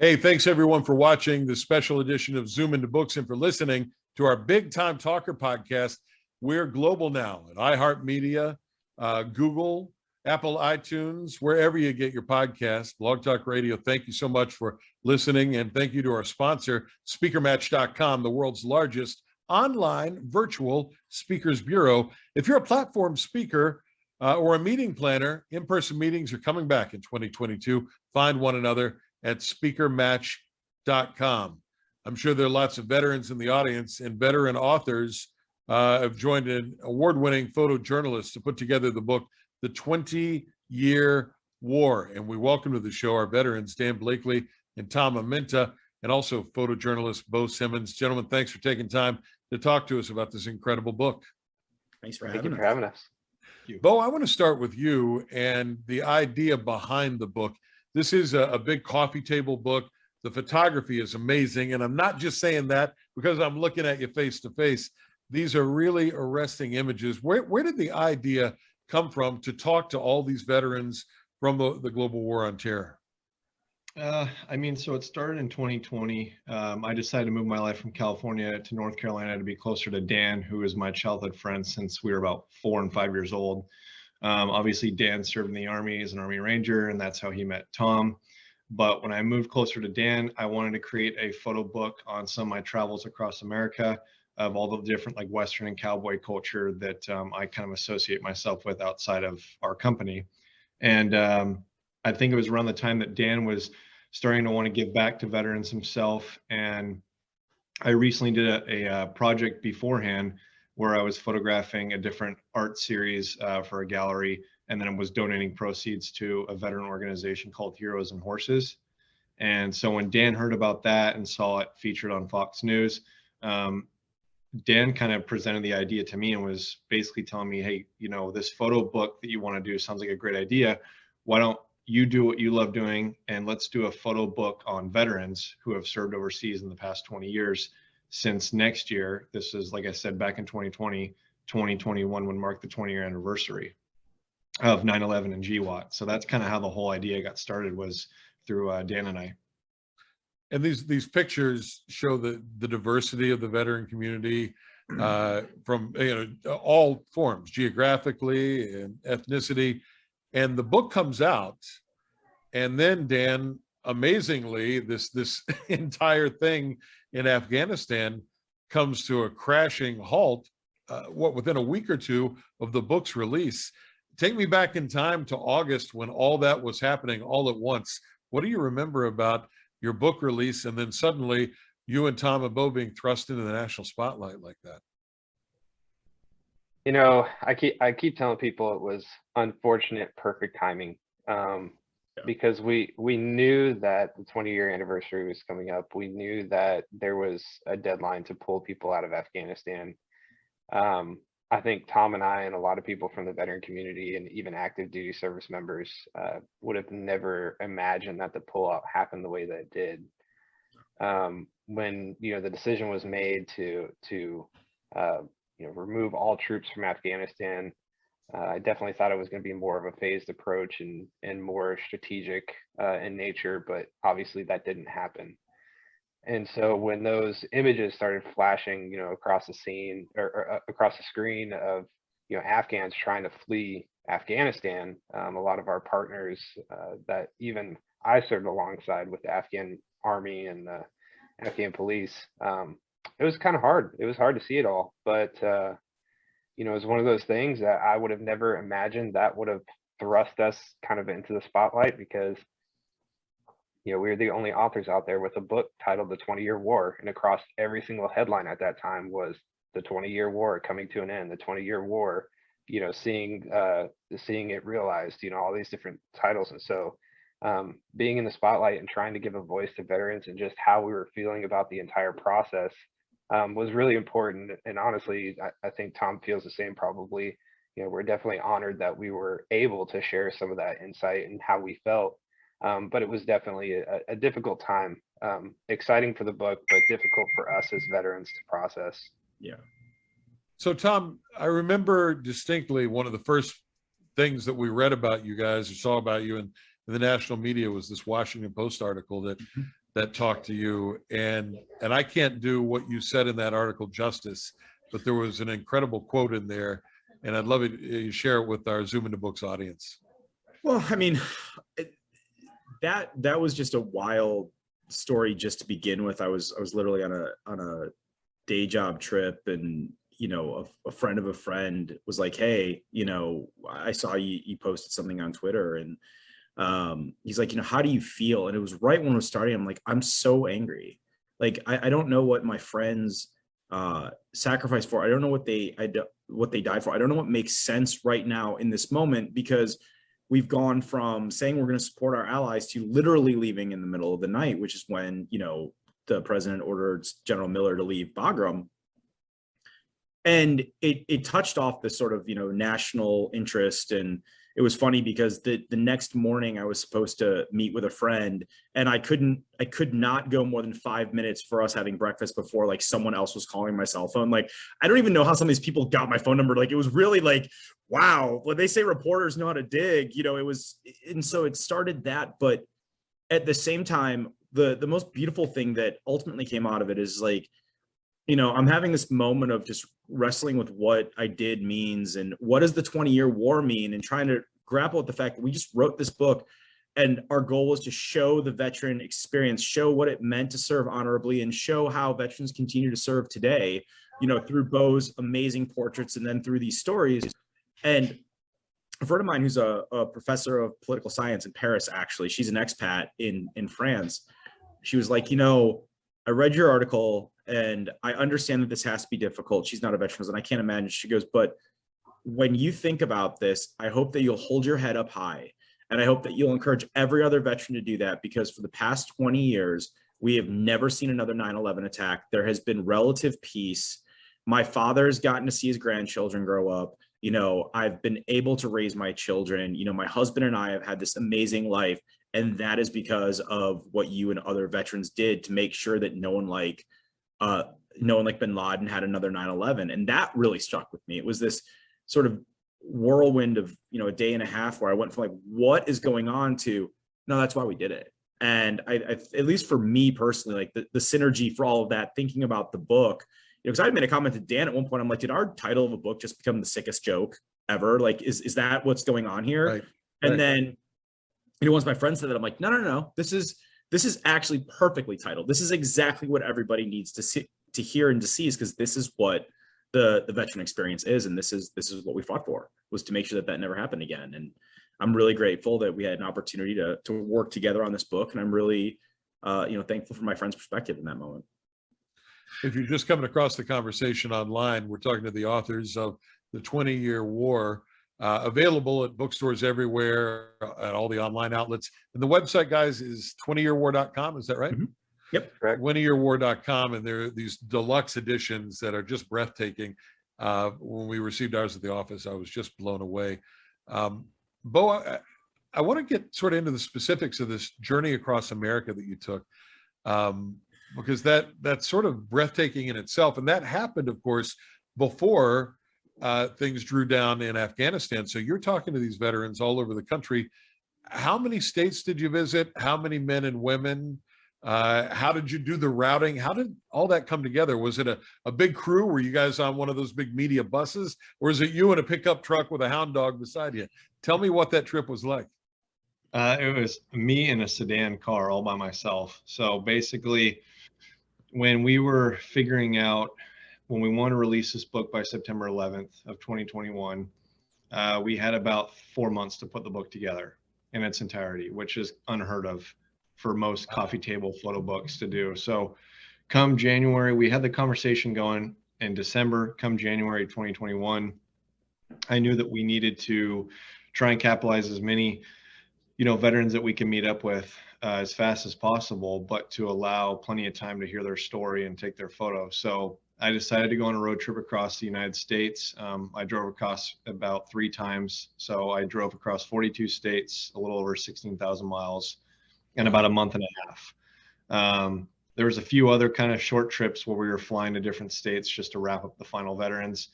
Hey, thanks everyone for watching this special edition of Zoom into Books and for listening to our Big Time Talker podcast. We're global now at iHeartMedia, Google, Apple iTunes, wherever you get your podcast, Blog Talk Radio. Thank you so much for listening. And thank you to our sponsor, SpeakerMatch.com, the world's largest online virtual speakers bureau. If you're a platform speaker or a meeting planner, in-person meetings are coming back in 2022. Find one another at speakermatch.com. I'm sure there are lots of veterans in the audience, and veteran authors have joined an award-winning photojournalist to put together the book, The 20-Year War. And we welcome to the show our veterans, Dan Blakely and Tom Aminta, and also photojournalist Bo Simmons. Gentlemen, thanks for taking time to talk to us about this incredible book. Thanks for having us. Bo, I want to start with you and the idea behind the book. This is a big coffee table book. The photography is amazing. And I'm not just saying that because I'm looking at you face to face. These are really arresting images. Where did the idea come from to talk to all these veterans from the global war on terror? So it started in 2020. I decided to move my life from California to North Carolina to be closer to Dan, who is my childhood friend since we were about 4 and 5 years old. Obviously, Dan served in the Army as an Army Ranger, and that's how he met Tom. But when I moved closer to Dan, I wanted to create a photo book on some of my travels across America of all the different like Western and cowboy culture that I kind of associate myself with outside of our company. And I think it was around the time that Dan was starting to want to give back to veterans himself. And I recently did a project beforehand where I was photographing a different art series for a gallery, and then I was donating proceeds to a veteran organization called Heroes and Horses. And so when Dan heard about that and saw it featured on Fox News, Dan kind of presented the idea to me and was basically telling me, hey, this photo book that you want to do sounds like a great idea. Why don't you do what you love doing, and let's do a photo book on veterans who have served overseas in the past 20 years. Since next year, this is, like I said, back in 2020, 2021 would mark the 20-year anniversary of 9/11 and GWAT. So that's kind of how the whole idea got started, was through Dan and I. And these pictures show the diversity of the veteran community from all forms, geographically and ethnicity. And the book comes out, and then Dan, amazingly, this entire thing in Afghanistan comes to a crashing halt within a week or two of the book's release. Take me back in time to August when all that was happening all at once. What do you remember about your book release, and then suddenly you and Tom and Bo being thrust into the national spotlight like that? I keep telling people it was unfortunate, perfect timing. Because we knew that the 20-year anniversary was coming up. We knew that there was a deadline to pull people out of Afghanistan. I think Tom and I and a lot of people from the veteran community and even active duty service members would have never imagined that the pullout happened the way that it did. When the decision was made to remove all troops from Afghanistan, I definitely thought it was going to be more of a phased approach and more strategic in nature, but obviously that didn't happen. And so when those images started flashing, across the scene or across the screen of, Afghans trying to flee Afghanistan, a lot of our partners that even I served alongside with the Afghan Army and the Afghan police, it was kind of hard. It was hard to see it all, but it was one of those things that I would have never imagined that would have thrust us kind of into the spotlight, because we were the only authors out there with a book titled The 20-Year War, and across every single headline at that time was the 20-year war coming to an end, the 20-year war, seeing it realized, all these different titles. And so being in the spotlight and trying to give a voice to veterans and just how we were feeling about the entire process was really important. And honestly, I think Tom feels the same probably. We're definitely honored that we were able to share some of that insight and how we felt. But it was definitely a difficult time. Exciting for the book, but difficult for us as veterans to process. Yeah. So Tom, I remember distinctly one of the first things that we read about you guys or saw about you in the national media was this Washington Post article that that talked to you, and I can't do what you said in that article justice, but there was an incredible quote in there, and I'd love it you share it with our Zoom into Books audience. Well, I mean, that was just a wild story just to begin with. I was literally on a day job trip, and a friend of a friend was like, hey, I saw you posted something on Twitter, and he's like, how do you feel? And it was right when it was starting. I'm like, I'm so angry. Like, I don't know what my friends sacrificed for. I don't know what they died for. I don't know what makes sense right now in this moment, because we've gone from saying we're going to support our allies to literally leaving in the middle of the night, which is when, the president ordered General Miller to leave Bagram. And it touched off this sort of, national interest. And it was funny because the next morning I was supposed to meet with a friend, and I could not go more than 5 minutes for us having breakfast before like someone else was calling my cell phone. Like, I don't even know how some of these people got my phone number. Like, it was really like, wow, when they say reporters know how to dig, it was, and so it started that. But at the same time, the most beautiful thing that ultimately came out of it is like, I'm having this moment of just wrestling with what I did means, and what does the 20-year war mean, and trying to grapple with the fact that we just wrote this book, and our goal was to show the veteran experience, show what it meant to serve honorably, and show how veterans continue to serve today, through Beau's amazing portraits and then through these stories. And a friend of mine who's a professor of political science in Paris, actually, she's an expat in France. She was like, I read your article and I understand that this has to be difficult. She's not a veteran, and I can't imagine. She goes, but when you think about this, I hope that you'll hold your head up high. And I hope that you'll encourage every other veteran to do that, because for the past 20 years, we have never seen another 9/11 attack. There has been relative peace. My father's gotten to see his grandchildren grow up. I've been able to raise my children. My husband and I have had this amazing life. And that is because of what you and other veterans did to make sure that no one like bin Laden had another 9/11. And that really stuck with me. It was this sort of whirlwind of, a day and a half where I went from like, what is going on, to, no, that's why we did it. And I at least for me personally, like the synergy for all of that, thinking about the book, because I made a comment to Dan at one point. I'm like, did our title of a book just become the sickest joke ever? Like, is that what's going on here? Right. And then, once my friend said that, I'm like, no. This is actually perfectly titled. This is exactly what everybody needs to see, to hear, and to see, is because this is what the veteran experience is. And this is what we fought for, was to make sure that never happened again. And I'm really grateful that we had an opportunity to work together on this book. And I'm really, thankful for my friend's perspective in that moment. If you're just coming across the conversation online, we're talking to the authors of The 20-Year War, available at bookstores everywhere, at all the online outlets. And the website, guys, is 20yearwar.com. Is that right? Mm-hmm. Yep. Correct. 20yearwar.com. And there are these deluxe editions that are just breathtaking. When we received ours at the office, I was just blown away. Beau, I want to get sort of into the specifics of this journey across America that you took, because that's sort of breathtaking in itself. And that happened, of course, before things drew down in Afghanistan. So you're talking to these veterans all over the country. How many states did you visit? How many men and women? How did you do the routing? How did all that come together? Was it a big crew? Were you guys on one of those big media buses? Or is it you in a pickup truck with a hound dog beside you? Tell me what that trip was like. It was me in a sedan car all by myself. So basically, when we were figuring out, when we want to release this book by September 11th of 2021, we had about 4 months to put the book together in its entirety, which is unheard of for most coffee table photo books to do. So come January, we had the conversation going in December. Come January 2021, I knew that we needed to try and capitalize as many, veterans that we can meet up with as fast as possible, but to allow plenty of time to hear their story and take their photo. So I decided to go on a road trip across the United States. I drove across about 3 times. So I drove across 42 states, a little over 16,000 miles, in about a month and a half. There was a few other kind of short trips where we were flying to different states just to wrap up the final veterans.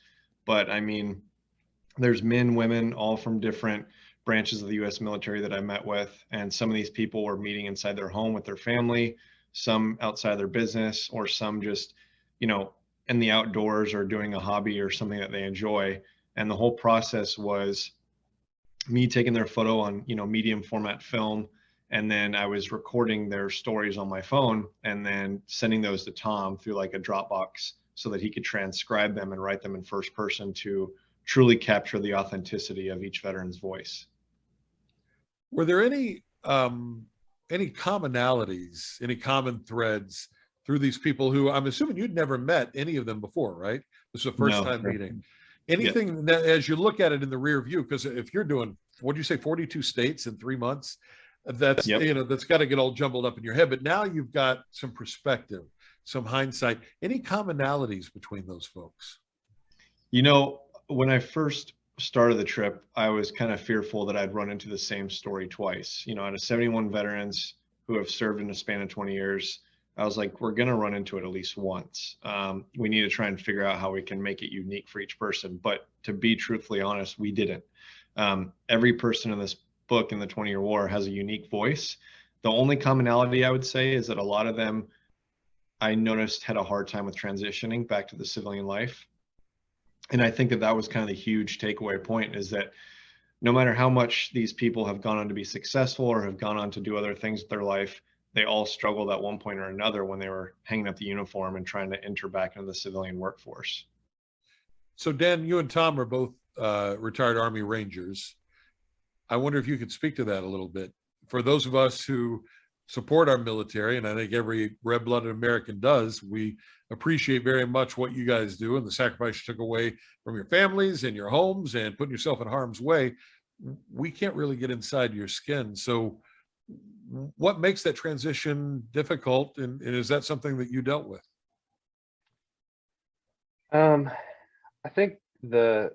But I mean, there's men, women, all from different branches of the U.S. military that I met with. And some of these people were meeting inside their home with their family. some outside their business, or some just, in the outdoors or doing a hobby or something that they enjoy. And the whole process was me taking their photo on, medium format film. And then I was recording their stories on my phone and then sending those to Tom through like a Dropbox so that he could transcribe them and write them in first person to truly capture the authenticity of each veteran's voice. Were there any commonalities, any common threads through these people who I'm assuming you'd never met any of them before, right? This is a first time meeting. Anything that, as you look at it in the rear view, because if you're doing, what do you say, 42 states in 3 months, that's, that's got to get all jumbled up in your head. But now you've got some perspective, some hindsight. Any commonalities between those folks? When I first started the trip, I was kind of fearful that I'd run into the same story twice. Out of 71 veterans who have served in a span of 20 years, I was like, we're going to run into it at least once. We need to try and figure out how we can make it unique for each person. But to be truthfully honest, we didn't. Every person in this book in the 20-Year War has a unique voice. The only commonality I would say is that a lot of them, I noticed, had a hard time with transitioning back to the civilian life. And I think that was kind of the huge takeaway point, is that no matter how much these people have gone on to be successful or have gone on to do other things with their life, they all struggled at one point or another when they were hanging up the uniform and trying to enter back into the civilian workforce. So Dan, you and Tom are both retired Army Rangers. I wonder if you could speak to that a little bit. For those of us who support our military, and I think every red-blooded American does, we appreciate very much what you guys do and the sacrifice you took away from your families and your homes and putting yourself in harm's way. We can't really get inside your skin. So what makes that transition difficult? And is that something that you dealt with? I think the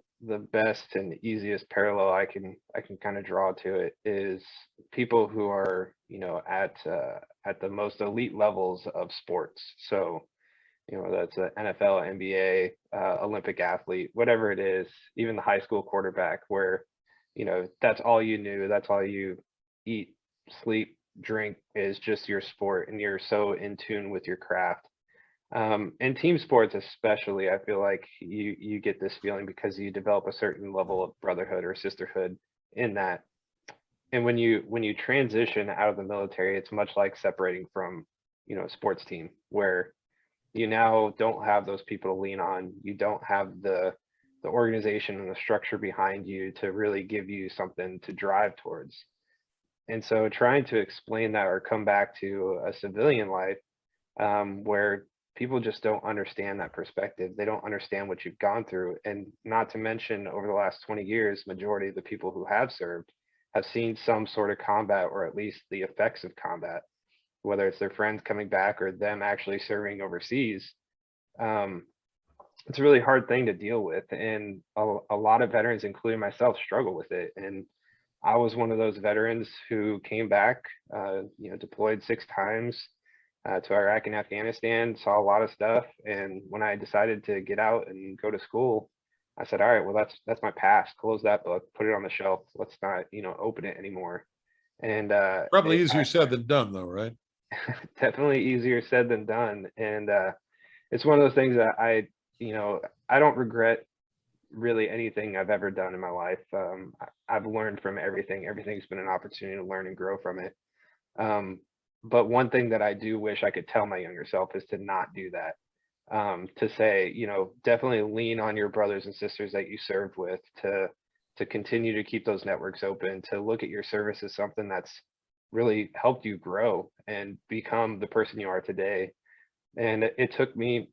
best and easiest parallel I can kind of draw to it is people who are, at the most elite levels of sports. So, that's a NFL, NBA, Olympic athlete, whatever it is, even the high school quarterback, where, that's all you knew, that's all you eat, sleep, drink is just your sport, and you're so in tune with your craft. In team sports especially, I feel like you get this feeling because you develop a certain level of brotherhood or sisterhood in that. And when you transition out of the military, it's much like separating from, a sports team, where you now don't have those people to lean on. You don't have the organization and the structure behind you to really give you something to drive towards. And so trying to explain that or come back to a civilian life, where people just don't understand that perspective. They don't understand what you've gone through. And not to mention, over the last 20 years, majority of the people who have served have seen some sort of combat, or at least the effects of combat, whether it's their friends coming back or them actually serving overseas. It's a really hard thing to deal with. And a lot of veterans, including myself, struggle with it. And I was one of those veterans who came back, deployed 6 times, to Iraq and Afghanistan, saw a lot of stuff. And when I decided to get out and go to school, I said, all right, well, that's my past. Close that book, put it on the shelf. Let's not, open it anymore. And probably easier said than done, though, right? Definitely easier said than done. And it's one of those things that I don't regret really anything I've ever done in my life. I've learned from everything. Everything's been an opportunity to learn and grow from it. But one thing that I do wish I could tell my younger self is to not do that. To say, definitely lean on your brothers and sisters that you served with, to continue to keep those networks open, to look at your service as something that's really helped you grow and become the person you are today. And it took me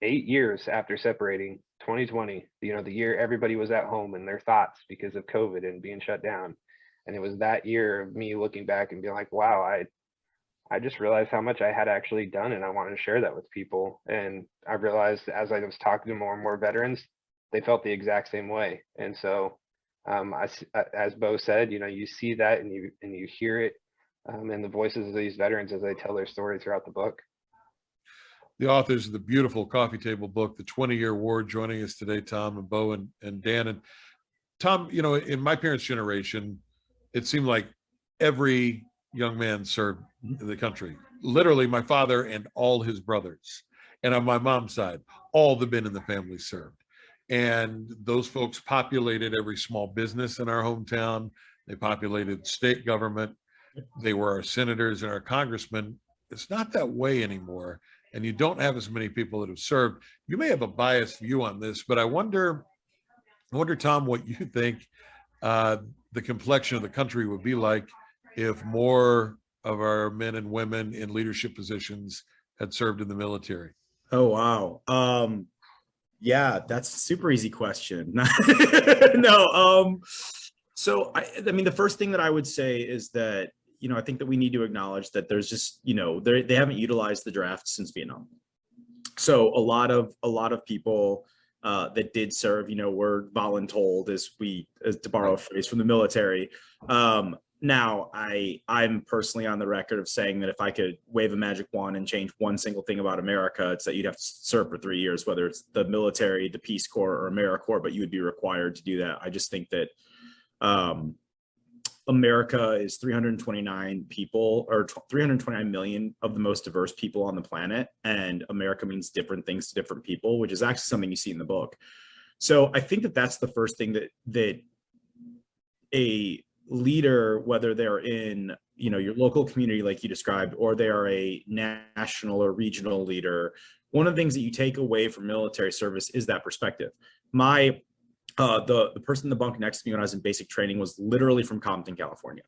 8 years after separating, 2020, the year everybody was at home in their thoughts because of COVID and being shut down. And it was that year of me looking back and being like, wow, I just realized how much I had actually done, and I wanted to share that with people. And I realized as I was talking to more and more veterans, they felt the exact same way. And so, as Bo said, you see that and you hear it in the voices of these veterans as they tell their story throughout the book. The authors of the beautiful coffee table book, The 20-Year War, joining us today, Tom and Bo and Dan. And Tom, in my parents' generation, it seemed like every young man served the country. literally my father and all his brothers. And on my mom's side, all the men in the family served. And those folks populated every small business in our hometown. They populated state government. They were our senators and our congressmen. It's not that way anymore. And you don't have as many people that have served. You may have a biased view on this, but I wonder, Tom, what you think the complexion of the country would be like if more of our men and women in leadership positions had served in the military. Oh, wow. Yeah, that's a super easy question. No. So I mean, the first thing that I would say is that, I think that we need to acknowledge that there's just, they haven't utilized the draft since Vietnam. So a lot of people that did serve, were voluntold, as to borrow a phrase from the military. Now, I'm personally on the record of saying that if I could wave a magic wand and change one single thing about America, it's that you'd have to serve for 3 years, whether it's the military, the Peace Corps, or AmeriCorps, but you would be required to do that. I just think that America is 329 people, or 329 million of the most diverse people on the planet, and America means different things to different people, which is actually something you see in the book. So I think that that's the first thing that a leader, whether they're in your local community like you described, or they are a national or regional leader, one of the things that you take away from military service is that perspective. The person in the bunk next to me when I was in basic training was literally from Compton, California.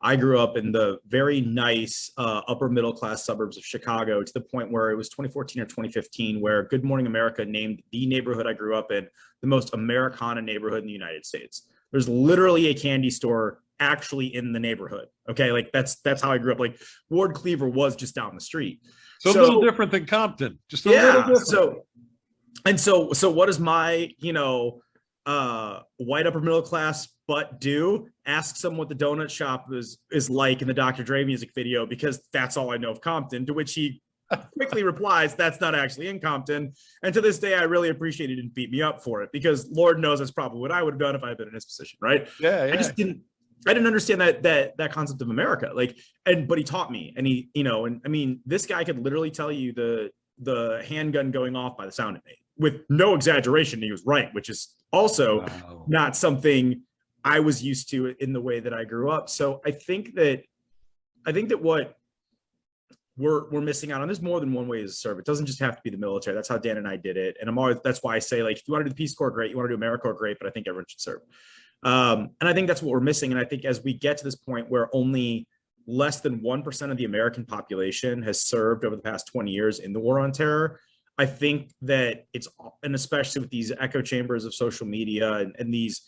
I grew up in the very nice upper middle class suburbs of Chicago, to the point where it was 2014 or 2015 where Good Morning America named the neighborhood I grew up in the most Americana neighborhood in the United States. There's literally a candy store actually in the neighborhood. Okay, like that's how I grew up. Like Ward Cleaver was just down the street. So a little different than Compton. Just a little different. So what does my white upper middle class butt do? Ask someone what the donut shop is like in the Dr. Dre music video, because that's all I know of Compton. To which he quickly replies, "That's not actually in Compton." And to this day, I really appreciate he didn't beat me up for it, because Lord knows that's probably what I would have done if I had been in his position, right? Yeah. I didn't understand that concept of America. But he taught me, and and I mean, this guy could literally tell you the handgun going off by the sound it made, with no exaggeration. He was right, which is also not something I was used to in the way that I grew up. So I think that what we're missing out on, there's more than one way to serve. It doesn't just have to be the military. That's how Dan and I did it. And that's why I say, like, if you want to do the Peace Corps, great. You want to do AmeriCorps, great. But I think everyone should serve. And I think that's what we're missing. And I think as we get to this point where only less than 1% of the American population has served over the past 20 years in the war on terror, I think that and especially with these echo chambers of social media and these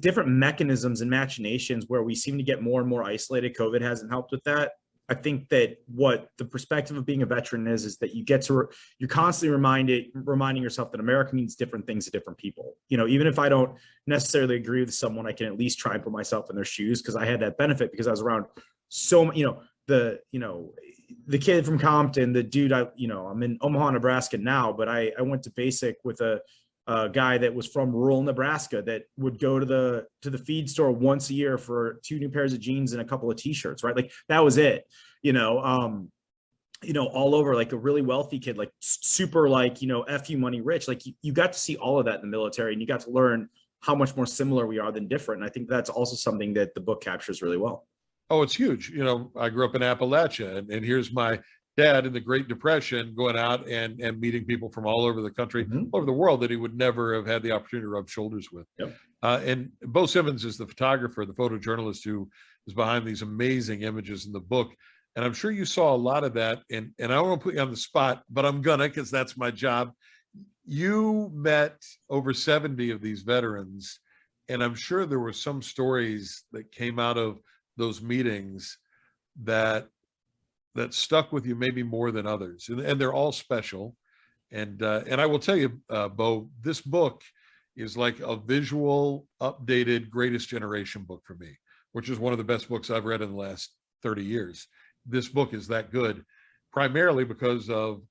different mechanisms and machinations where we seem to get more and more isolated, COVID hasn't helped with that. I think that what the perspective of being a veteran is that you're constantly reminding yourself that America means different things to different people. Even if I don't necessarily agree with someone, I can at least try and put myself in their shoes, because I had that benefit because I was around the kid from Compton, the dude, I'm in Omaha, Nebraska now, but I went to basic with a guy that was from rural Nebraska that would go to the feed store once a year for 2 new pairs of jeans and a couple of t-shirts, right? Like that was it, all over, like a really wealthy kid, like super, like, FU money rich. Like you got to see all of that in the military, and you got to learn how much more similar we are than different. And I think that's also something that the book captures really well. Oh, it's huge. I grew up in Appalachia, and here's my dad in the Great Depression going out and meeting people from all over the country, all over the world, that he would never have had the opportunity to rub shoulders with. Yep. And Bo Simmons is the photographer, the photojournalist who is behind these amazing images in the book. And I'm sure you saw a lot of that. And I don't want to put you on the spot, but I'm gonna, because that's my job. You met over 70 of these veterans, and I'm sure there were some stories that came out of those meetings that stuck with you maybe more than others, and they're all special. And I will tell you, Bo, this book is like a visual, updated Greatest Generation book for me, which is one of the best books I've read in the last 30 years. This book is that good, primarily because of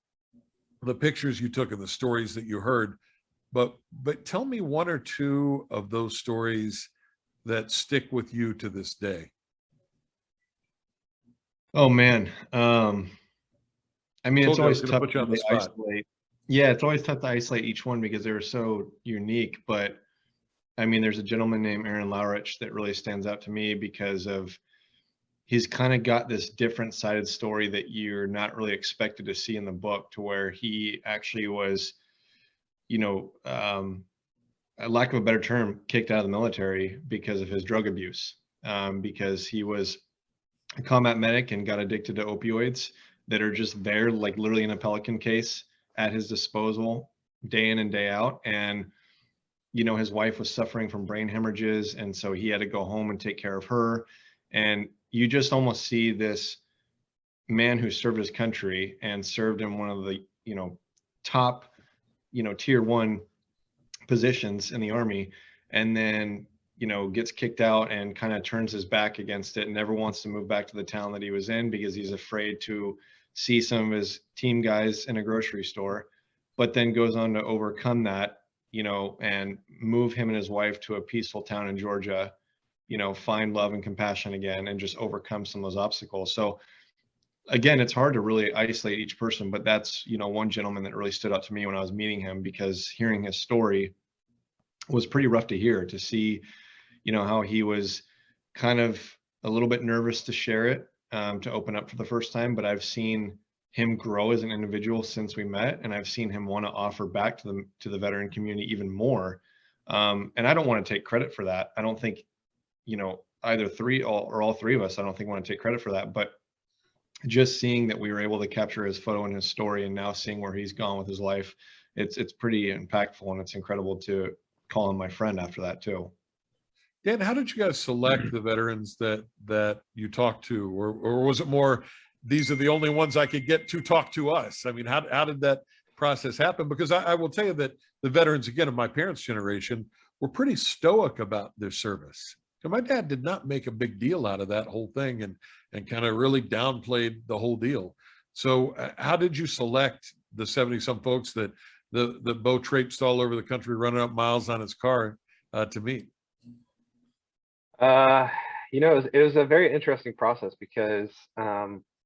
the pictures you took and the stories that you heard. But tell me one or two of those stories that stick with you to this day. Oh man. I mean, it's Told you I was always going to tough put you to on the really spot. isolate. Yeah, it's always tough to isolate each one because they were so unique. But I mean, there's a gentleman named Aaron Lowrich that really stands out to me because of he's kind of got this different sided story that you're not really expected to see in the book, to where he actually was, you know, a lack of a better term, kicked out of the military because of his drug abuse. Because he was a combat medic and got addicted to opioids that are just there, like literally in a Pelican case at his disposal day in and day out. And, his wife was suffering from brain hemorrhages. And so he had to go home and take care of her. And you just almost see this man who served his country and served in one of the, top, tier one positions in the army, and then gets kicked out and kind of turns his back against it and never wants to move back to the town that he was in because he's afraid to see some of his team guys in a grocery store, but then goes on to overcome that, and move him and his wife to a peaceful town in Georgia, find love and compassion again and just overcome some of those obstacles. So again, it's hard to really isolate each person, but that's, one gentleman that really stood out to me when I was meeting him, because hearing his story was pretty rough to hear, to see, how he was kind of a little bit nervous to share it, to open up for the first time. But I've seen him grow as an individual since we met, and I've seen him want to offer back to the veteran community even more. And I don't want to take credit for that. I don't think, either or all three of us, I don't think want to take credit for that. But just seeing that we were able to capture his photo and his story, and now seeing where he's gone with his life, it's pretty impactful, and it's incredible to call him my friend after that too. Dan, how did you guys select the veterans that you talked to, or was it more, these are the only ones I could get to talk to us? I mean, how did that process happen? Because I will tell you that the veterans, again, of my parents' generation, were pretty stoic about their service. And my dad did not make a big deal out of that whole thing, and kind of really downplayed the whole deal. So how did you select the 70 some folks that the Bo traipsed all over the country, running up miles on his car to meet? It was a very interesting process because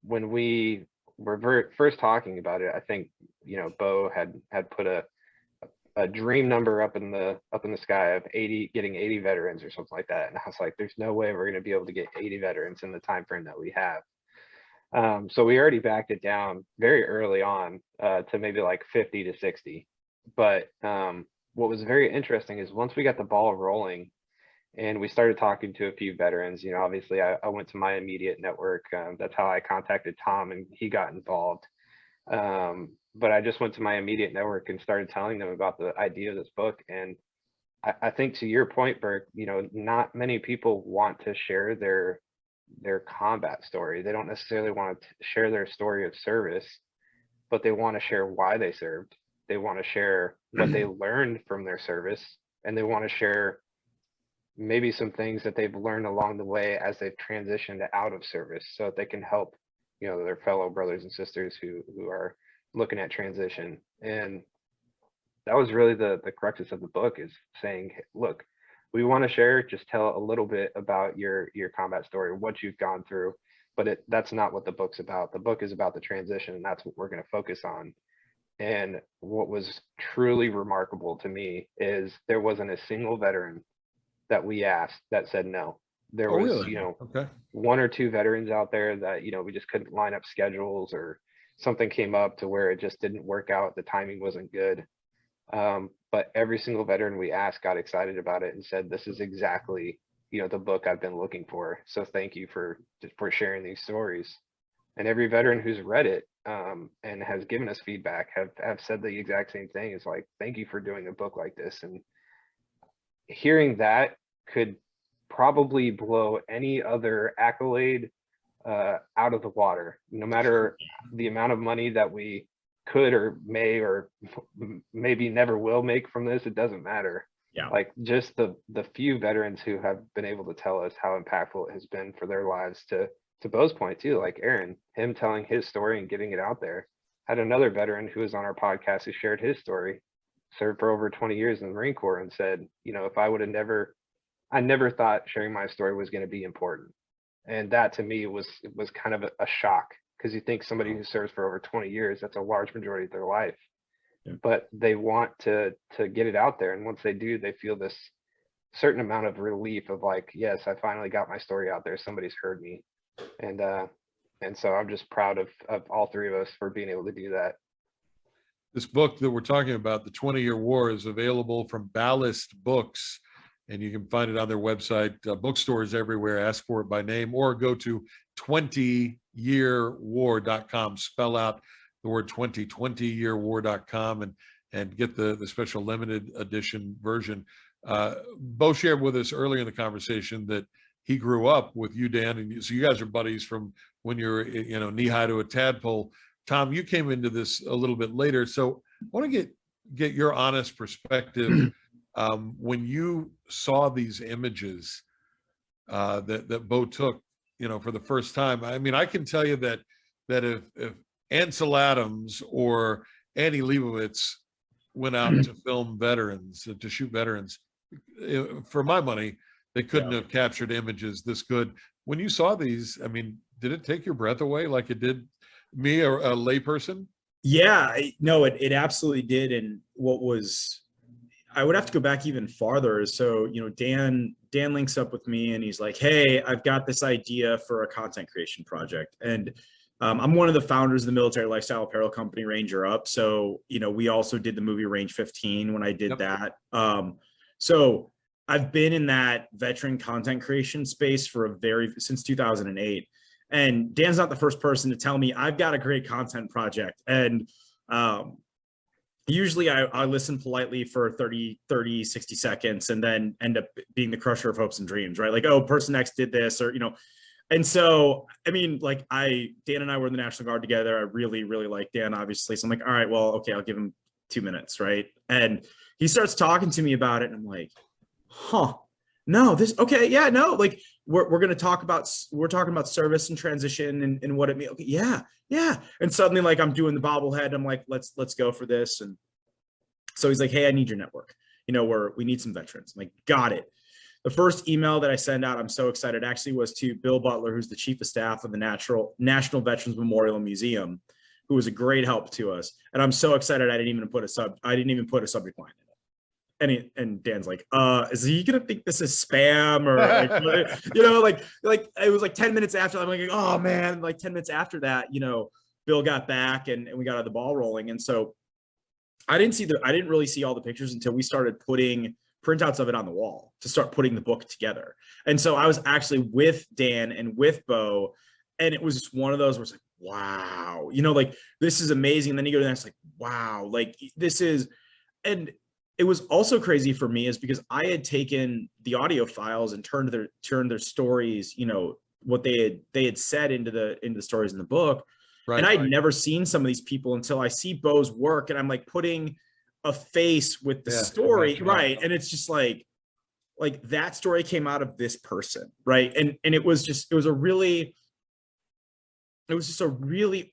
when we were first talking about it, I think Bo had put a dream number up in the sky of getting 80 veterans or something like that, and I was like, there's no way we're going to be able to get 80 veterans in the time frame that we have. So we already backed it down very early on to maybe like 50 to 60. But what was very interesting is once we got the ball rolling and we started talking to a few veterans, obviously I went to my immediate network. That's how I contacted Tom, and he got involved. But I just went to my immediate network and started telling them about the idea of this book. And I think, to your point, Burke, not many people want to share their combat story. They don't necessarily want to share their story of service, but they want to share why they served. They want to share what they learned from their service, and they want to share maybe some things that they've learned along the way as they've transitioned out of service, so that they can help their fellow brothers and sisters who are looking at transition. And that was really the cruxus of the book, is saying, look, we want to share, just tell a little bit about your combat story, what you've gone through, but that's not what the book's about. The book is about the transition, and that's what we're going to focus on. And what was truly remarkable to me is there wasn't a single veteran that we asked that said no. There was, really? Okay. one or two veterans out there that, we just couldn't line up schedules, or something came up to where it just didn't work out. The timing wasn't good. But every single veteran we asked got excited about it and said, this is exactly, the book I've been looking for. So thank you for sharing these stories. And every veteran who's read it and has given us feedback have said the exact same thing. It's like, thank you for doing a book like this. And hearing that could probably blow any other accolade out of the water. No matter the amount of money that we could or may or maybe never will make from this, it doesn't matter. Yeah. Like, just the few veterans who have been able to tell us how impactful it has been for their lives, to Bo's point too, like Aaron, him telling his story and getting it out there. Had another veteran who was on our podcast who shared his story, served for over 20 years in the Marine Corps, and said, if I would have I never thought sharing my story was going to be important. And that to me was kind of a shock, because you think somebody who serves for over 20 years, that's a large majority of their life. Yeah. But they want to get it out there. And once they do, they feel this certain amount of relief of like, yes, I finally got my story out there. Somebody's heard me. And so I'm just proud of all three of us for being able to do that. This book that we're talking about, The 20-Year War, is available from Ballast Books, and you can find it on their website, bookstores everywhere. Ask for it by name, or go to 20yearwar.com. Spell out the word 20yearwar.com, and get the special limited edition version. Bo shared with us earlier in the conversation that he grew up with you, Dan, and so you guys are buddies from when you're, knee high to a tadpole. Tom, you came into this a little bit later, so I want to get your honest perspective. When you saw these images that Bo took, for the first time. I mean, I can tell you that if Ansel Adams or Annie Leibovitz went out to film veterans, to shoot veterans, for my money, they couldn't have captured images this good. When you saw these, I mean, did it take your breath away like it did me, or a layperson? Yeah, no, it absolutely did. And I would have to go back even farther. So, Dan links up with me and he's like, hey, I've got this idea for a content creation project. And I'm one of the founders of the military lifestyle apparel company, Ranger Up. So, we also did the movie Range 15 when I did that. So I've been in that veteran content creation space since 2008. And Dan's not the first person to tell me I've got a great content project. And usually I listen politely for 30, 60 seconds and then end up being the crusher of hopes and dreams, right? Like, oh, person X did this, or, and so, I mean, like Dan and I were in the National Guard together. I really, really like Dan, obviously. So I'm like, all right, well, okay, I'll give him 2 minutes, right? And he starts talking to me about it. And I'm like, no, okay, yeah, no, like we're talking about service and transition and what it means. Okay, yeah. And suddenly, like, I'm doing the bobblehead. I'm like, let's go for this. And so he's like, hey, I need your network. We need some veterans. I'm like, got it. The first email that I send out, I'm so excited, actually was to Bill Butler, who's the chief of staff of the National Veterans Memorial and Museum, who was a great help to us. And I'm so excited I didn't even put a subject line in it. And Dan's like, is he gonna think this is spam, or like, like it was like 10 minutes after. I'm like, oh man, like 10 minutes after that, Bill got back and we got the ball rolling. And so I didn't really see all the pictures until we started putting printouts of it on the wall to start putting the book together. And so I was actually with Dan and with Bo, and it was just one of those where it's like, wow, like, this is amazing. And then you go to the next, like, wow, like this is, and it was also crazy for me is because I had taken the audio files and turned their stories, what they had said into the stories in the book. Right, and I'd never seen some of these people until I see Bo's work, and I'm like putting a face with the story. Right. And it's just like that story came out of this person. Right. And it was just a really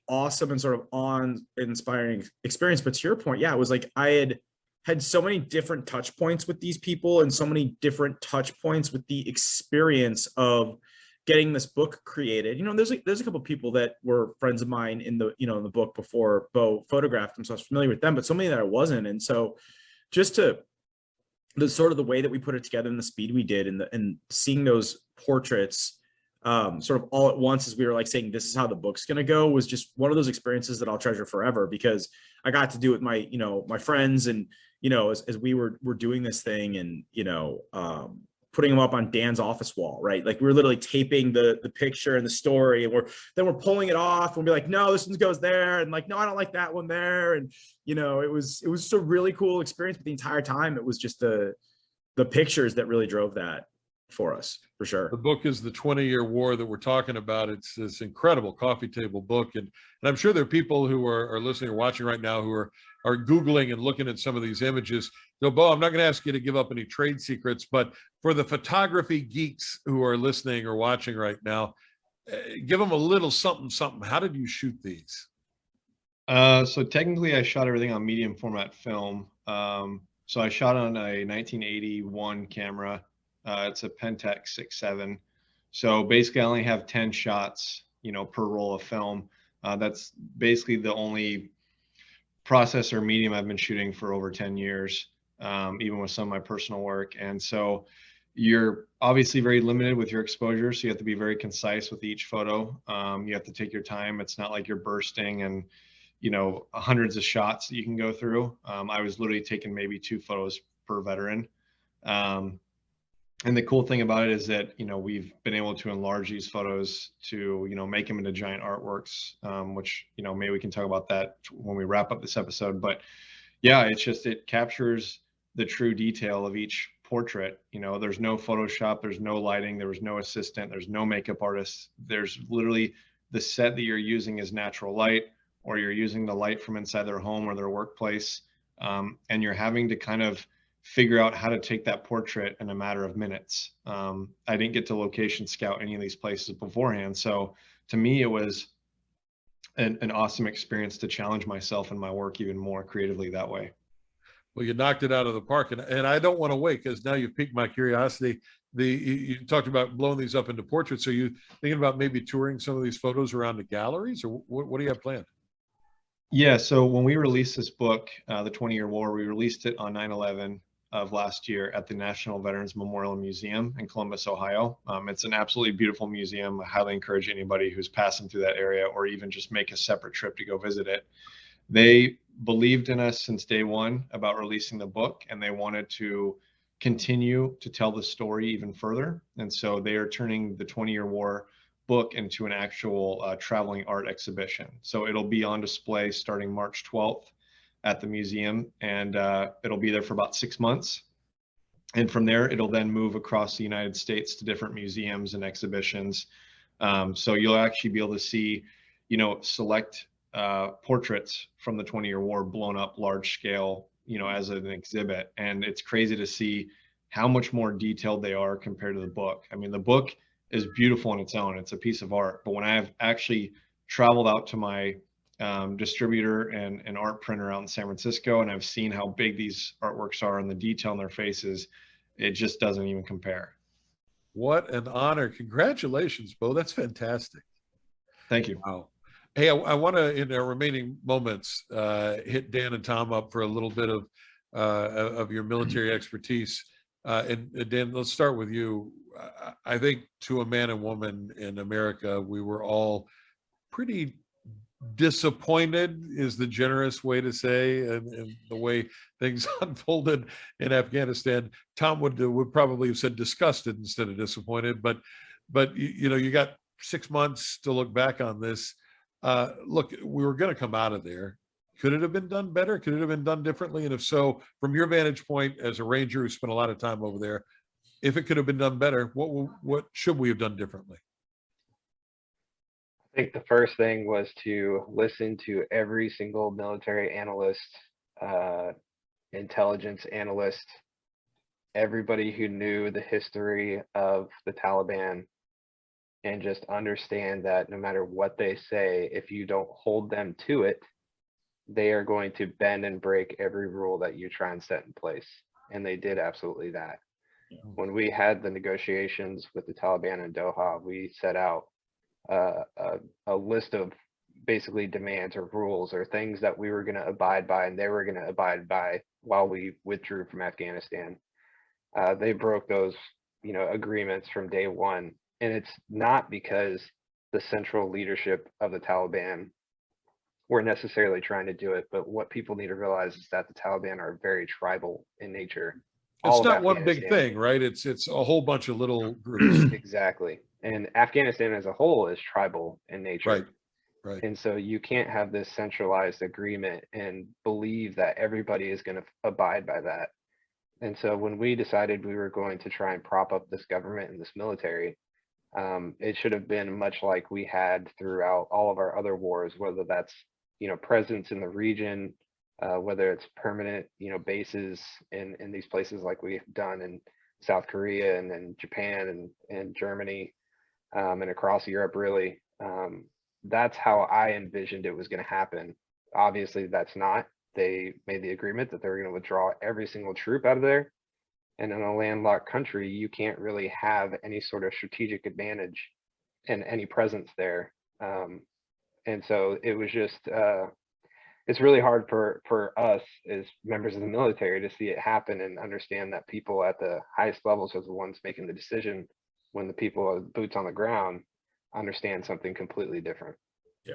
awesome and sort of awe-inspiring experience. But to your point, it was like I had so many different touch points with these people and so many different touch points with the experience of getting this book created. There's a couple of people that were friends of mine in the book before Bo photographed them, so I was familiar with them, but so many that I wasn't. And so just the way that we put it together and the speed we did and seeing those portraits sort of all at once as we were like saying, this is how the book's going to go, was just one of those experiences that I'll treasure forever, because I got to do it with my, my friends and, as we were doing this thing and, putting them up on Dan's office wall, right? Like we were literally taping the picture and the story, and we're pulling it off and be like, no, this one goes there. And like, no, I don't like that one there. And, it was just a really cool experience. But the entire time it was just the pictures that really drove that for us, for sure. The book is The 20-Year War that we're talking about. It's this incredible coffee table book. And I'm sure there are people who are listening or watching right now who are Googling and looking at some of these images. So, Bo, I'm not going to ask you to give up any trade secrets, but for the photography geeks who are listening or watching right now, give them a little something. How did you shoot these? So technically I shot everything on medium format film. So I shot on a 1981 camera. It's a Pentax 6.7. So basically I only have 10 shots, per roll of film. That's basically the only process or medium I've been shooting for over 10 years, even with some of my personal work. And so you're obviously very limited with your exposure. So you have to be very concise with each photo. You have to take your time. It's not like you're bursting and, hundreds of shots that you can go through. I was literally taking maybe 2 photos per veteran. And the cool thing about it is that, we've been able to enlarge these photos to, make them into giant artworks, which, maybe we can talk about that when we wrap up this episode. But yeah, it captures the true detail of each portrait. There's no Photoshop, there's no lighting, there was no assistant, there's no makeup artist. There's literally the set that you're using is natural light, or you're using the light from inside their home or their workplace. And you're having to kind of figure out how to take that portrait in a matter of minutes. I didn't get to location scout any of these places beforehand. So to me, it was an awesome experience to challenge myself and my work even more creatively that way. Well, you knocked it out of the park, and I don't want to wait because now you've piqued my curiosity. You talked about blowing these up into portraits. Are you thinking about maybe touring some of these photos around the galleries, or what do you have planned? Yeah, so when we released this book, The 20-Year War, we released it on 9/11 of last year at the National Veterans Memorial Museum in Columbus, Ohio. It's an absolutely beautiful museum. I highly encourage anybody who's passing through that area or even just make a separate trip to go visit it. They believed in us since day one about releasing the book, and they wanted to continue to tell the story even further. And so they are turning the 20-Year War book into an actual traveling art exhibition. So it'll be on display starting March 12th at the museum, and it'll be there for about 6 months. And from there, it'll then move across the United States to different museums and exhibitions. So you'll actually be able to see, select portraits from the 20-Year War blown up large scale, as an exhibit. And it's crazy to see how much more detailed they are compared to the book. I mean, the book is beautiful on its own. It's a piece of art. But when I've actually traveled out to my distributor and art printer out in San Francisco, and I've seen how big these artworks are and the detail in their faces, it just doesn't even compare. What an honor. Congratulations, Bo. That's fantastic. Thank you. Wow. Hey, I want to, in our remaining moments, hit Dan and Tom up for a little bit of your military expertise. And Dan, let's start with you. I think to a man and woman in America, we were all pretty disappointed is the generous way to say, and the way things unfolded in Afghanistan. Tom would probably have said disgusted instead of disappointed, but you got 6 months to look back on this. Look, we were going to come out of there. Could it have been done better? Could it have been done differently? And if so, from your vantage point as a Ranger who spent a lot of time over there, if it could have been done better, what should we have done differently? I think the first thing was to listen to every single military analyst, intelligence analyst, everybody who knew the history of the Taliban, and just understand that no matter what they say, if you don't hold them to it, they are going to bend and break every rule that you try and set in place. And they did absolutely that. Yeah. When we had the negotiations with the Taliban in Doha, we set out a list of basically demands or rules or things that we were going to abide by and they were going to abide by while we withdrew from Afghanistan. They broke those, agreements from day one. And it's not because the central leadership of the Taliban were necessarily trying to do it, but what people need to realize is that the Taliban are very tribal in nature. It's not one big thing, right? It's a whole bunch of little groups. Exactly. And Afghanistan as a whole is tribal in nature. Right. And so you can't have this centralized agreement and believe that everybody is going to abide by that. And so when we decided we were going to try and prop up this government and this military, it should have been much like we had throughout all of our other wars, whether that's, presence in the region, whether it's permanent, bases in these places like we've done in South Korea and then Japan and Germany, and across Europe, really. That's how I envisioned it was going to happen. Obviously, that's not. They made the agreement that they were going to withdraw every single troop out of there. And in a landlocked country, you can't really have any sort of strategic advantage and any presence there. And so it was just, it's really hard for us as members of the military to see it happen and understand that people at the highest levels are the ones making the decision, when the people with boots on the ground understand something completely different. Yeah.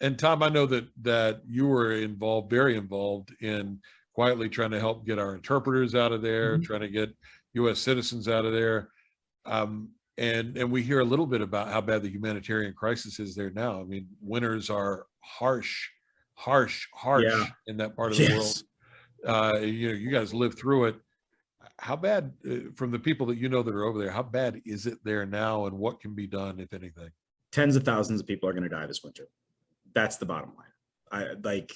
And Tom, I know that you were involved, very involved in quietly trying to help get our interpreters out of there, trying to get U.S. citizens out of there. And we hear a little bit about how bad the humanitarian crisis is there now. I mean, winters are harsh Yeah. in that part of the world. You guys live through it. How bad, from the people that you know that are over there, how bad is it there now, and what can be done, if anything? Tens of thousands of people are going to die this winter. That's the bottom line.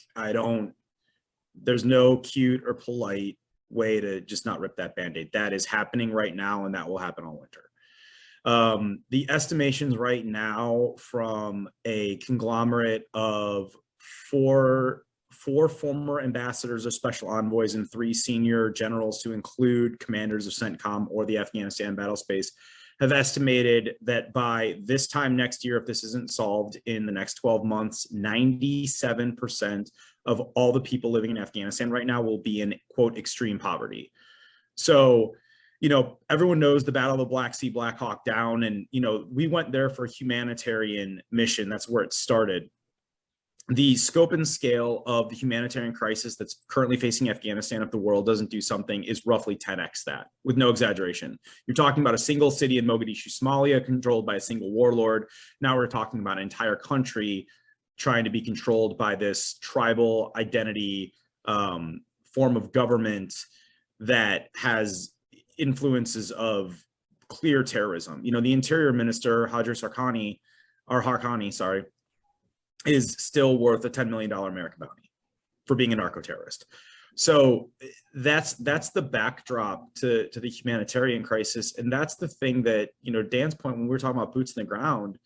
There's no cute or polite way to just not rip that Band-Aid. That is happening right now, and that will happen all winter. The estimations right now from a conglomerate of four former ambassadors or special envoys and 3 senior generals, to include commanders of CENTCOM or the Afghanistan battle space, have estimated that by this time next year, if this isn't solved in the next 12 months, 97% of all the people living in Afghanistan right now will be in, quote, extreme poverty. So, everyone knows the Battle of the Black Sea, Black Hawk Down, and, we went there for a humanitarian mission. That's where it started. The scope and scale of the humanitarian crisis that's currently facing Afghanistan, if the world doesn't do something, is roughly 10x that, with no exaggeration. You're talking about a single city in Mogadishu, Somalia, controlled by a single warlord. Now we're talking about an entire country trying to be controlled by this tribal identity form of government that has influences of clear terrorism. The Interior Minister, Haqqani, is still worth a $10 million American bounty for being a narco-terrorist. So that's the backdrop to the humanitarian crisis. And that's the thing that, Dan's point, when we were talking about boots on the ground,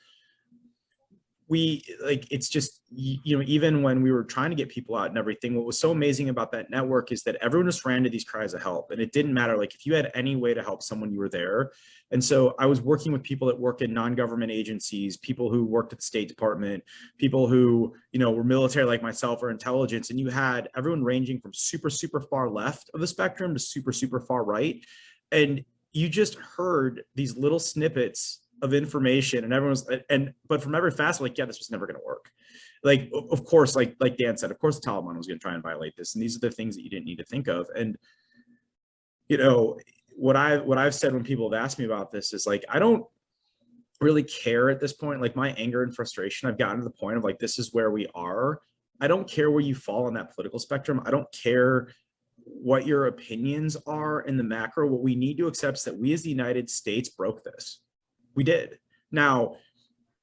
it's just, even when we were trying to get people out and everything, what was so amazing about that network is that everyone just ran to these cries of help. And it didn't matter, if you had any way to help someone, you were there. And so I was working with people that work in non-government agencies, people who worked at the State Department, people who, were military like myself or intelligence. And you had everyone ranging from super, super far left of the spectrum to super, super far right. And you just heard these little snippets of information, and but from every facet, this was never going to work. Of course, like Dan said, of course the Taliban was going to try and violate this, and these are the things that you didn't need to think of. And what I've said when people have asked me about this is I don't really care at this point. My anger and frustration, I've gotten to the point of this is where we are. I don't care where you fall on that political spectrum. I don't care what your opinions are in the macro. What we need to accept is that we as the United States broke this. We did. Now,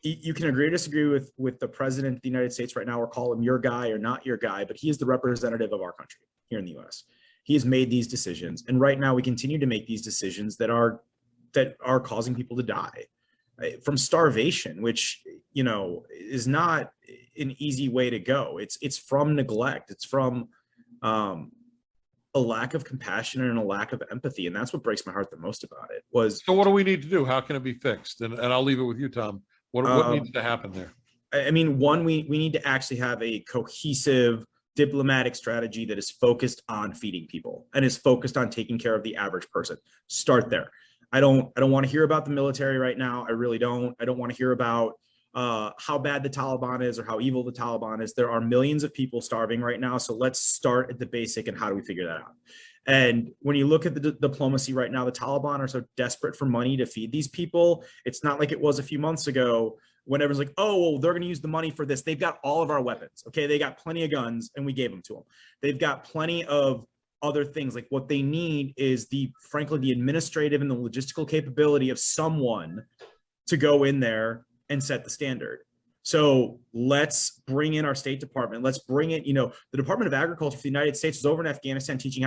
you can agree or disagree with the president of the United States right now, or call him your guy or not your guy, but he is the representative of our country here in the U.S. He has made these decisions. And right now we continue to make these decisions that are causing people to die from starvation, which, is not an easy way to go. It's from neglect. It's from a lack of compassion and a lack of empathy. And that's what breaks my heart the most about it. So what do we need to do? How can it be fixed? And I'll leave it with you, Tom. What needs to happen there? I mean, one, we need to actually have a cohesive diplomatic strategy that is focused on feeding people and is focused on taking care of the average person. Start there. I don't want to hear about the military right now. I really don't. I don't want to hear about how bad the Taliban is or how evil the Taliban is. There are millions of people starving right now. So let's start at the basic and how do we figure that out? And when you look at the diplomacy right now, the Taliban are so desperate for money to feed these people. It's not like it was a few months ago when everyone's like, oh, well, they're going to use the money for this. They've got all of our weapons. Okay. They got plenty of guns and we gave them to them. They've got plenty of other things. What they need is frankly, the administrative and the logistical capability of someone to go in there and set the standard. So let's bring in our State Department. Let's bring in, the Department of Agriculture for the United States was over in Afghanistan teaching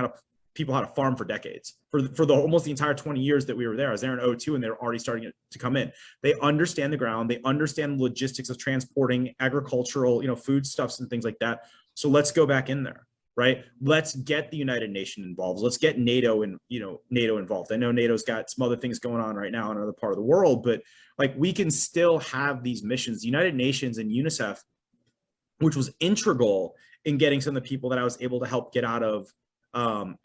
people how to farm for decades, for almost the entire 20 years that we were there. I was there in 2002 and they're already starting to come in. They understand the ground. They understand the logistics of transporting agricultural, foodstuffs and things like that. So let's go back in there, right? Let's get the United Nations involved. Let's get NATO and, NATO involved. I know NATO's got some other things going on right now in another part of the world, but like we can still have these missions. The United Nations and UNICEF, which was integral in getting some of the people that I was able to help get out of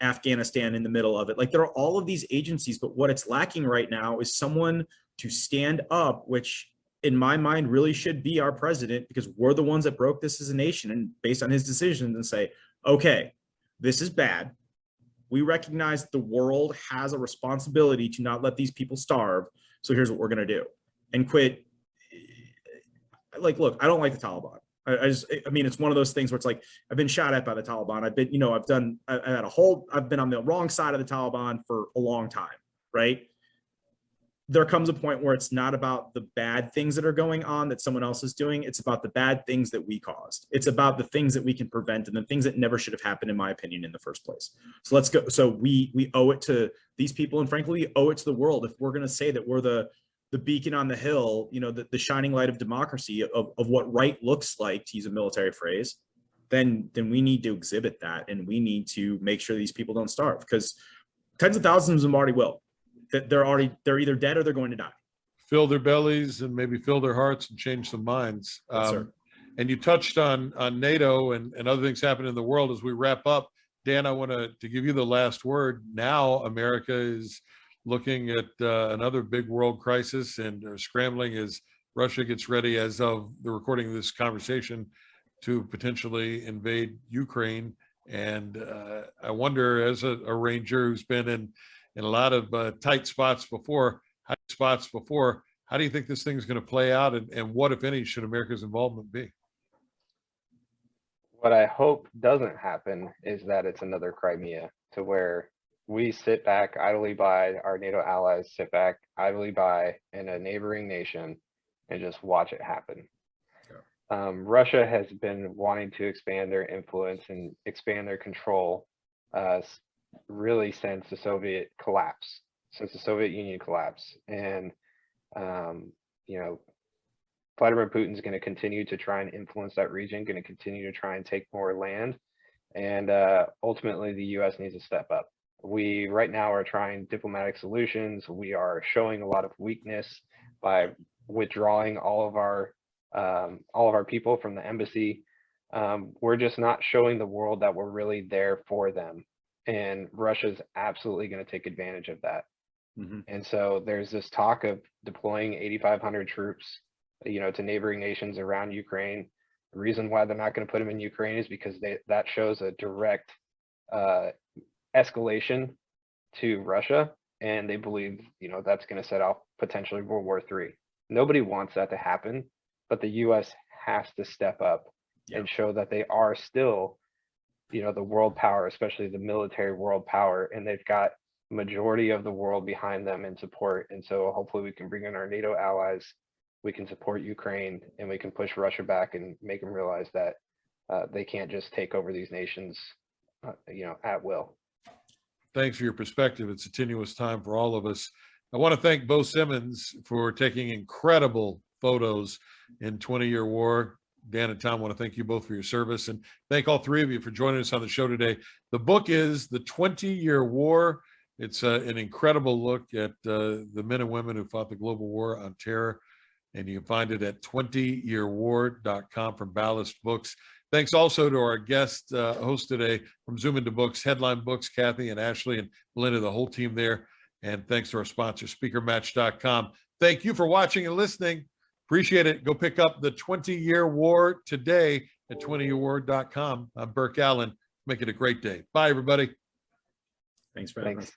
Afghanistan in the middle of it. Like there are all of these agencies, but what it's lacking right now is someone to stand up, which in my mind really should be our president, because we're the ones that broke this as a nation, and based on his decisions, and say, okay, this is bad. We recognize the world has a responsibility to not let these people starve. So here's what we're going to do, and quit. Like, look, I don't like the Taliban. I mean, it's one of those things where it's like, I've been shot at by the Taliban. I've been, I've been on the wrong side of the Taliban for a long time, right? There comes a point where it's not about the bad things that are going on that someone else is doing. It's about the bad things that we caused. It's about the things that we can prevent and the things that never should have happened, in my opinion, in the first place. So let's go. So we owe it to these people, and frankly, we owe it to the world. If we're going to say that we're the beacon on the hill, the shining light of democracy, of what right looks like, to use a military phrase, then we need to exhibit that, and we need to make sure these people don't starve, because tens of thousands of them already will. That they're either dead or they're going to die. Fill their bellies and maybe fill their hearts and change some minds. Yes, sir. And you touched on NATO and other things happening in the world. As we wrap up, Dan, I want to give you the last word. Now America is looking at another big world crisis and are scrambling as Russia gets ready, as of the recording of this conversation, to potentially invade Ukraine. And I wonder, as a ranger who's been in a lot of tight spots before, how do you think this thing's going to play out, and what, if any, should America's involvement be? What I hope doesn't happen is that it's another Crimea, to where we sit back idly by, our NATO allies sit back idly by in a neighboring nation and just watch it happen. Yeah. Russia has been wanting to expand their influence and expand their control really since the Soviet collapse, since the Soviet Union collapse. And, Vladimir Putin's going to continue to try and influence that region, going to continue to try and take more land. And ultimately, the U.S. needs to step up. We right now are trying diplomatic solutions. We are showing a lot of weakness by withdrawing all of our people from the embassy. We're just not showing the world that we're really there for them. And Russia's absolutely going to take advantage of that. Mm-hmm. And so there's this talk of deploying 8,500 troops, to neighboring nations around Ukraine. The reason why they're not going to put them in Ukraine is because that shows a direct escalation to Russia, and they believe, that's going to set off potentially World War III. Nobody wants that to happen, but the U.S. has to step up and show that they are still, the world power, especially the military world power, and they've got majority of the world behind them in support. And so hopefully we can bring in our NATO allies, we can support Ukraine, and we can push Russia back and make them realize that they can't just take over these nations, at will. Thanks for your perspective. It's a tenuous time for all of us. I want to thank Bo Simmons for taking incredible photos in 20-year war. Dan and Tom, I want to thank you both for your service, and thank all three of you for joining us on the show today. The book is The 20-Year War. It's an incredible look at the men and women who fought the global war on terror, and you can find it at 20yearwar.com from Ballast Books. Thanks also to our guest host today from Zoom Into Books, Headline Books, Kathy and Ashley and Belinda, the whole team there. And thanks to our sponsor, SpeakerMatch.com. Thank you for watching and listening. Appreciate it. Go pick up The 20-Year War today at 20yearwar.com. I'm Burke Allen. Make it a great day. Bye, everybody. Thanks for having us.